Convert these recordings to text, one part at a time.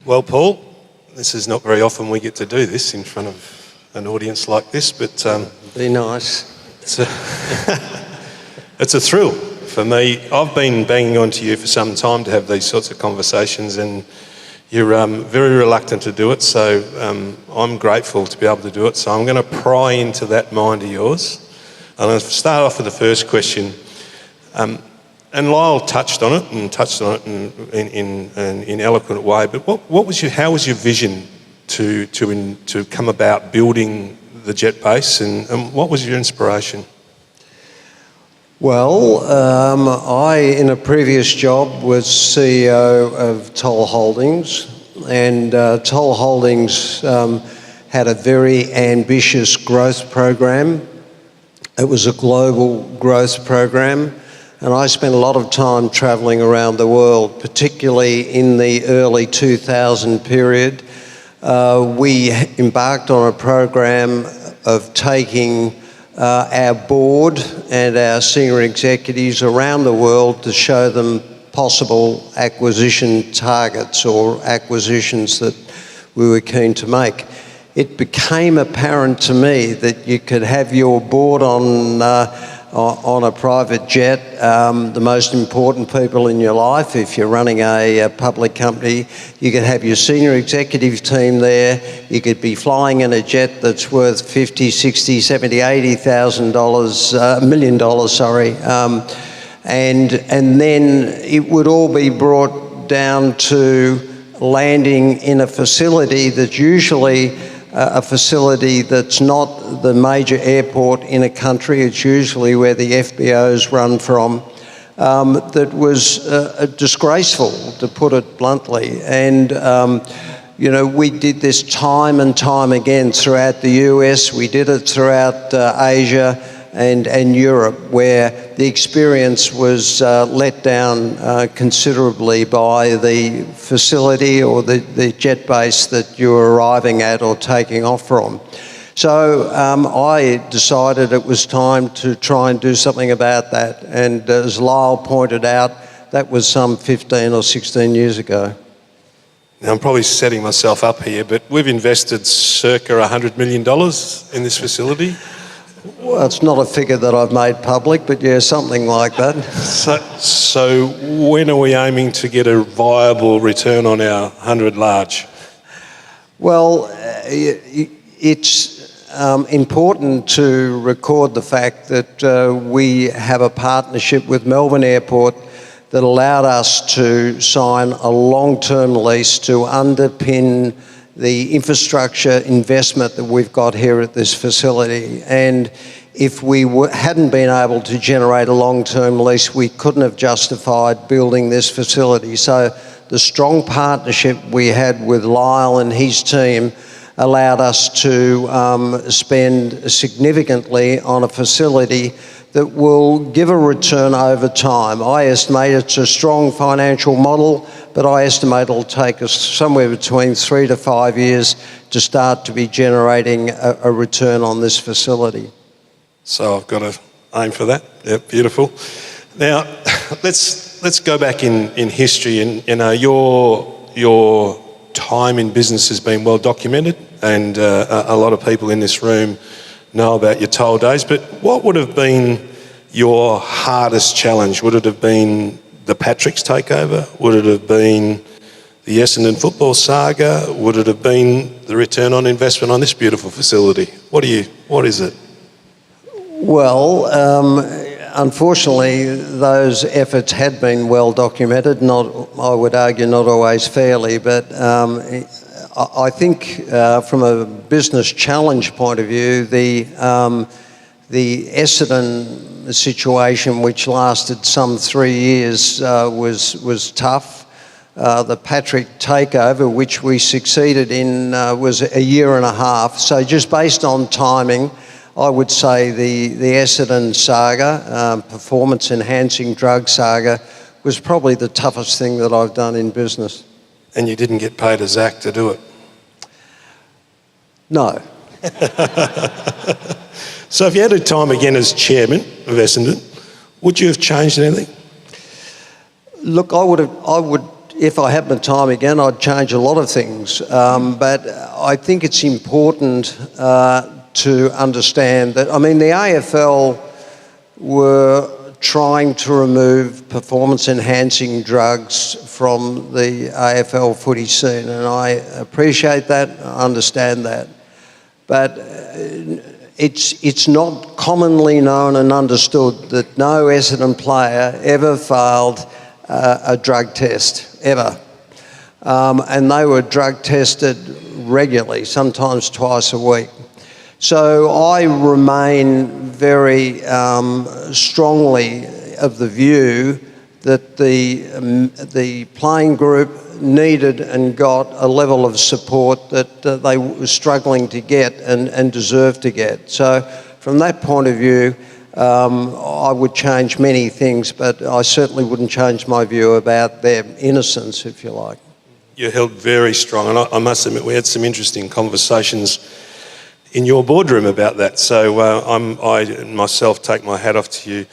Well, Paul, this is not very often we get to do this in front of an audience like this, but Be nice. it's a thrill for me. I've been banging on to you for some time to have these sorts of conversations, and you're very reluctant to do it, so I'm grateful to be able to do it. So I'm going to pry into that mind of yours. I'm going to start off with the first question. And Lyle touched on it in an eloquent way. But how was your vision to come about building the jet base, and what was your inspiration? Well, I, in a previous job, was CEO of Toll Holdings, and Toll Holdings had a very ambitious growth program. It was a global growth program. And I spent a lot of time travelling around the world, particularly in the early 2000 period. We embarked on a program of taking our board and our senior executives around the world to show them possible acquisition targets or acquisitions that we were keen to make. It became apparent to me that you could have your board on a private jet, the most important people in your life. If you're running a public company, you could have your senior executive team there. You could be flying in a jet that's worth $50, $60, $70, $80,000, $1 million, and then it would all be brought down to landing in a facility that's usually a facility that's not the major airport in a country. It's usually where the FBOs run from. That was disgraceful, to put it bluntly. And, we did this time and time again throughout the US. We did it throughout Asia and Europe, where the experience was let down considerably by the facility or the jet base that you were arriving at or taking off from. So I decided it was time to try and do something about that. And as Lyle pointed out, that was some 15 or 16 years ago. Now, I'm probably setting myself up here, but we've invested circa $100 million in this facility. Well, it's not a figure that I've made public, but yeah, something like that. So when are we aiming to get a viable return on our 100 large? Well, it's important to record the fact that we have a partnership with Melbourne Airport that allowed us to sign a long-term lease to underpin the infrastructure investment that we've got here at this facility. And if we hadn't been able to generate a long-term lease, we couldn't have justified building this facility. So the strong partnership we had with Lyle and his team allowed us to spend significantly on a facility that will give a return over time. I estimate it's a strong financial model, but I estimate it'll take us somewhere between 3 to 5 years to start to be generating a return on this facility. So I've got to aim for that. Yep, beautiful. Now, let's go back in history, and your time in business has been well documented, and a lot of people in this room know about your toll days. But what would have been your hardest challenge? Would it have been the Patrick's takeover? Would it have been the Essendon football saga? Would it have been the return on investment on this beautiful facility? What is it? Well, unfortunately, those efforts had been well documented, I would argue not always fairly, but I think from a business challenge point of view, the Essendon situation, which lasted some 3 years, was tough. The Patrick takeover, which we succeeded in, was a year and a half. So just based on timing, I would say the Essendon saga, performance-enhancing drug saga, was probably the toughest thing that I've done in business. And you didn't get paid a Zach to do it? No. So if you had a time again as chairman of Essendon, would you have changed anything? Look, I would if I had my time again, I'd change a lot of things. But I think it's important to understand that, I mean, the AFL were trying to remove performance-enhancing drugs from the AFL footy scene, and I appreciate that, I understand that. But it's not commonly known and understood that no Essendon player ever failed a drug test, ever. And they were drug tested regularly, sometimes twice a week. So I remain very strongly of the view that the playing group needed and got a level of support that they were struggling to get and deserved to get. So from that point of view, I would change many things, but I certainly wouldn't change my view about their innocence, if you like. You held very strong, and I must admit we had some interesting conversations in your boardroom about that. So I myself take my hat off to you.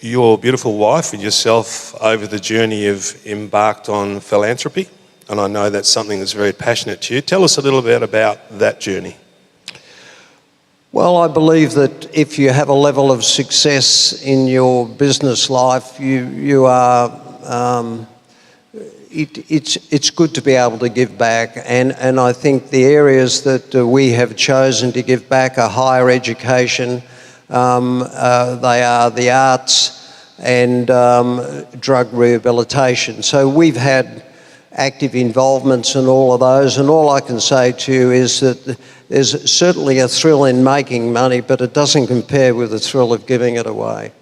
Your beautiful wife and yourself over the journey have embarked on philanthropy, and I know that's something that's very passionate to you. Tell us a little bit about that journey. Well, I believe that if you have a level of success in your business life, you are. It's good to be able to give back, and I think the areas that we have chosen to give back are higher education, they are the arts, and drug rehabilitation. So we've had active involvements in all of those, and all I can say to you is that there's certainly a thrill in making money, but it doesn't compare with the thrill of giving it away.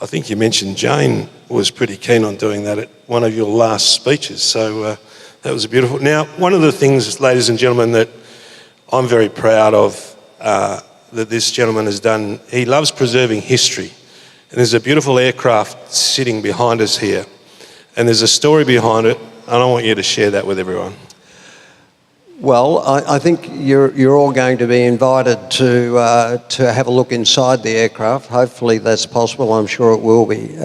I think you mentioned Jane was pretty keen on doing that at one of your last speeches, so that was beautiful. Now, one of the things, ladies and gentlemen, that I'm very proud of that this gentleman has done, he loves preserving history. And there's a beautiful aircraft sitting behind us here, and there's a story behind it, and I want you to share that with everyone. Well, I think you're all going to be invited to have a look inside the aircraft. Hopefully that's possible. I'm sure it will be.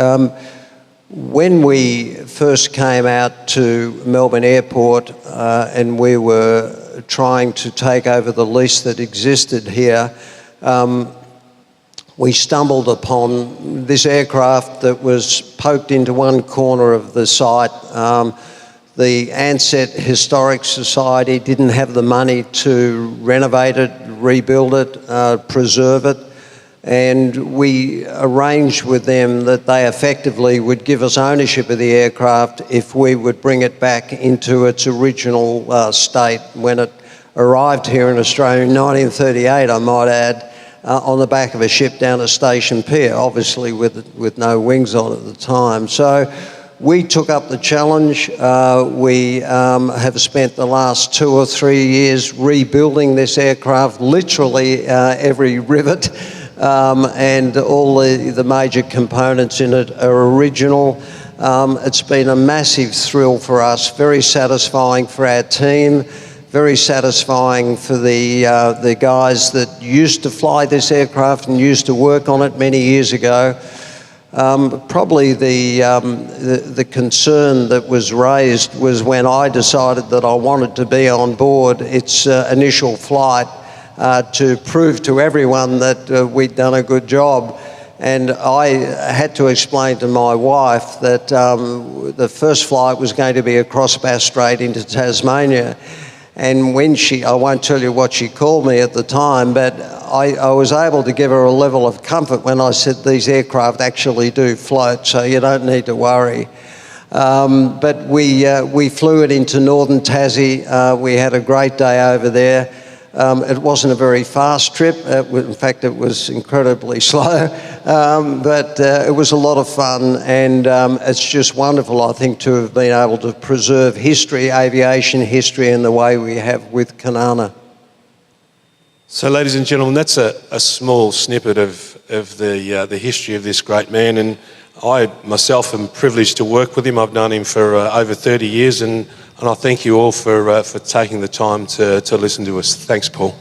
When we first came out to Melbourne Airport and we were trying to take over the lease that existed here, we stumbled upon this aircraft that was poked into one corner of the site. The Ansett Historic Society didn't have the money to renovate it, rebuild it, preserve it, and we arranged with them that they effectively would give us ownership of the aircraft if we would bring it back into its original state when it arrived here in Australia in 1938, I might add, on the back of a ship down at Station Pier, obviously with no wings on at the time. So we took up the challenge. We have spent the last 2 or 3 years rebuilding this aircraft, literally every rivet and all the major components in it are original. It's been a massive thrill for us, very satisfying for our team, very satisfying for the guys that used to fly this aircraft and used to work on it many years ago. Probably the concern that was raised was when I decided that I wanted to be on board its initial flight to prove to everyone that we'd done a good job. And I had to explain to my wife that the first flight was going to be across Bass Strait into Tasmania. And when I won't tell you what she called me at the time, but I was able to give her a level of comfort when I said these aircraft actually do float, so you don't need to worry. But we flew it into northern Tassie. We had a great day over there. It wasn't a very fast trip. In fact, it was incredibly slow, but it was a lot of fun, and it's just wonderful, I think, to have been able to preserve history, aviation history, in the way we have with Kanana. So, ladies and gentlemen, that's a small snippet of the history of this great man, and I myself am privileged to work with him. I've known him for over 30 years, and I thank you all for taking the time to listen to us. Thanks, Paul.